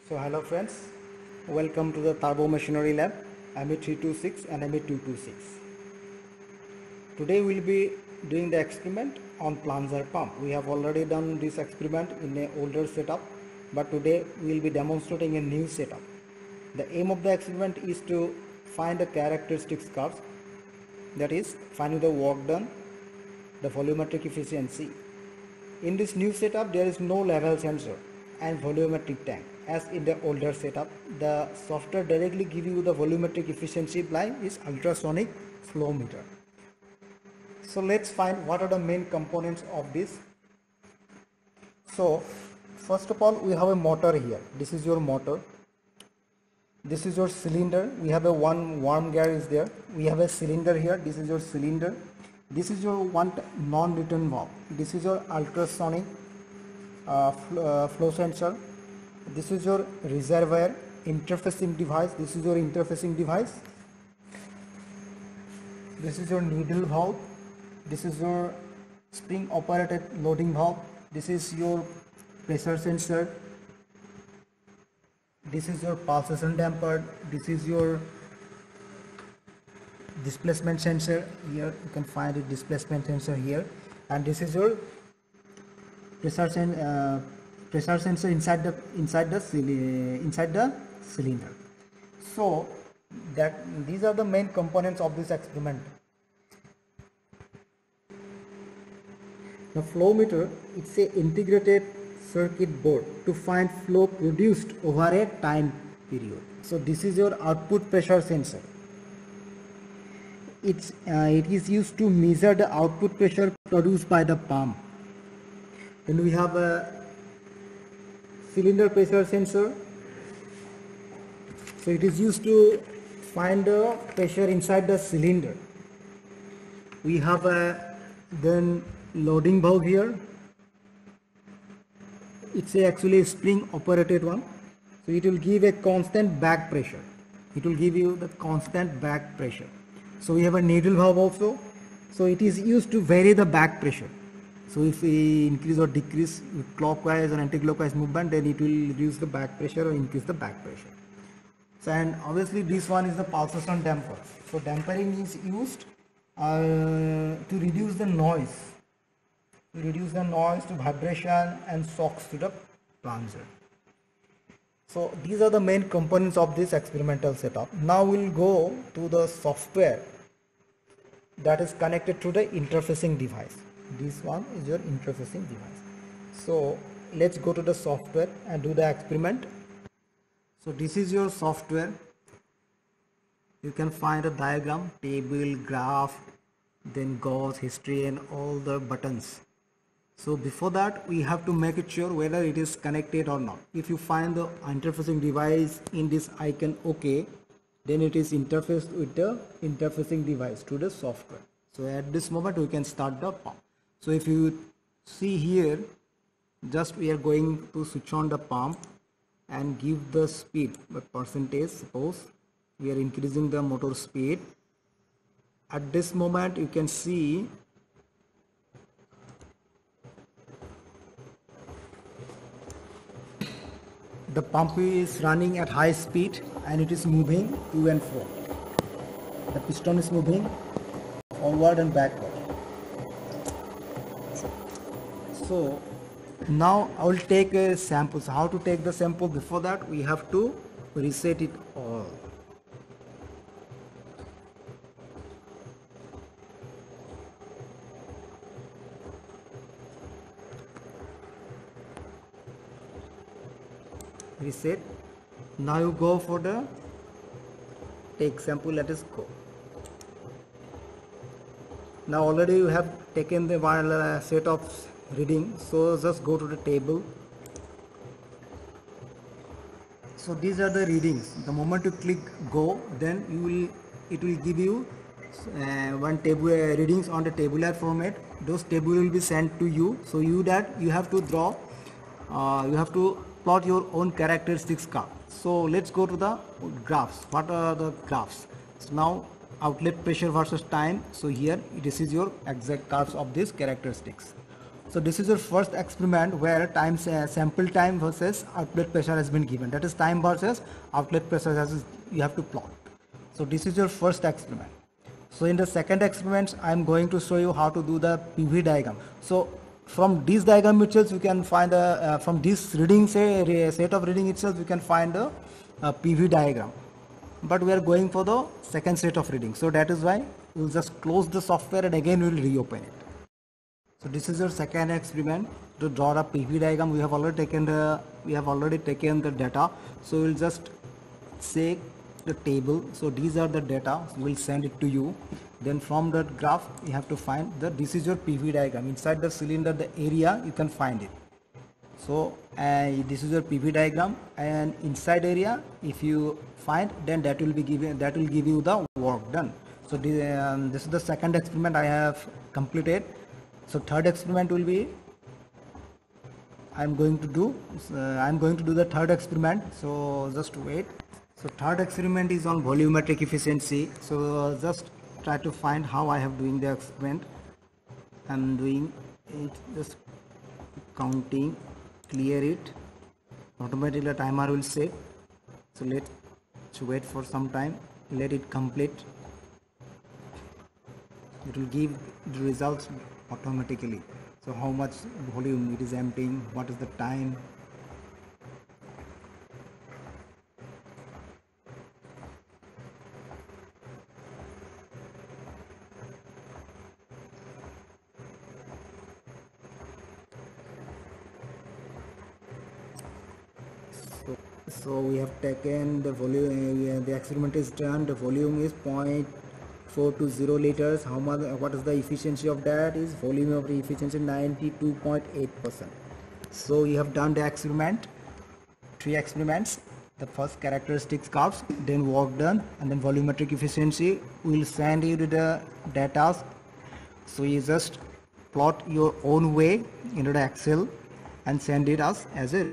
So hello friends, welcome to the Turbo Machinery Lab ME326 and ME226. Today we'll be doing the experiment on plunger pump. We have already done this experiment in an older setup, but today we'll be demonstrating a new setup. The aim of the experiment is to find the characteristics curves, that is finding the work done, the volumetric efficiency. In this new setup there is no level sensor and volumetric tank. As in the older setup, the software directly gives you the volumetric efficiency by its ultrasonic flow meter. So let's find what are the main components of this. So first of all, we have a motor here. This is your motor. This is your cylinder. We have a one worm gear is there. We have a cylinder here. This is your cylinder. This is your one non-Newton valve. This is your ultrasonic flow sensor. This is your reservoir interfacing device. This is your interfacing device. This is your needle valve. This is your spring operated loading valve. This is your pressure sensor. This is your pulsation damper. This is your displacement sensor. Here you can find a displacement sensor here, and this is your pressure sensor inside the cylinder. So that these are the main components of this experiment. The flow meter, it's a integrated circuit board to find flow produced over a time period. So this is your output pressure sensor. It is used to measure the output pressure produced by the pump. Then we have a cylinder pressure sensor. So it is used to find the pressure inside the cylinder. We have a then loading valve here. It's actually a spring operated one. So it will give a constant back pressure. It will give you the constant back pressure. So we have a needle valve also. So it is used to vary the back pressure. So if we increase or decrease with clockwise or anti-clockwise movement, then it will reduce the back pressure or increase the back pressure. So and obviously this one is the pulsation damper. So dampering is used to reduce the noise. To vibration and shocks to the plunger. So these are the main components of this experimental setup. Now we'll go to the software that is connected to the interfacing device. This one is your interfacing device. So let's go to the software and do the experiment. So this is your software. You can find a diagram, table, graph, then gauge, history and all the buttons. So before that we have to make it sure whether it is connected or not. If you find the interfacing device in this icon OK, then it is interfaced with the interfacing device to the software. So at this moment we can start the pump. So if you see here, just we are going to switch on the pump and give the speed by percentage. Suppose we are increasing the motor speed. At this moment you can see the pump is running at high speed and it is moving to and fro. The piston is moving forward and backward. So now I will take a sample. So how to take the sample? Before that we have to reset it all. Reset. Now you go for the take sample. Let us go. Now already you have taken the one set of reading, so just go to the table. So these are the readings. The moment you click go, then it will give you one table readings on the tabular format. Those table will be sent to you. So you have to draw. You have to plot your own characteristics curve. So let's go to the graphs. What are the graphs? So now outlet pressure versus time. So here this is your exact curves of these characteristics. So this is your first experiment where sample time versus outlet pressure has been given. That is time versus outlet pressure you have to plot. So this is your first experiment. So in the second experiment, I am going to show you how to do the PV diagram. So from this diagram itself, you can find from this reading set of reading itself, you can find a PV diagram. But we are going for the second set of reading. So that is why we will just close the software and again we will reopen it. So this is your second experiment to draw a PV diagram. We have already taken the data. So we'll just say the table. So these are the data. We'll send it to you. Then from that graph, you have to find this is your PV diagram. Inside the cylinder, the area you can find it. So this is your PV diagram, and inside area, if you find, then that will give you the work done. So this is the second experiment I have completed. So third experiment will be I'm going to do the third experiment. So just wait. So third experiment is on volumetric efficiency. So just try to find how I have doing the experiment. I'm doing it, just counting, clear it. Automatically the timer will set. So let's wait for some time. Let it complete. It will give the results automatically. So how much volume it is emptying, what is the time. So we have taken the volume, the experiment is done, the volume is 0.420 liters. How much, what is the efficiency of that? Is volume of the efficiency 92.8%. So you have done the experiment, 3 experiments. The first characteristics curves, then work done, and then volumetric efficiency. We will send you the data. So you just plot your own way into the Excel and send it us as a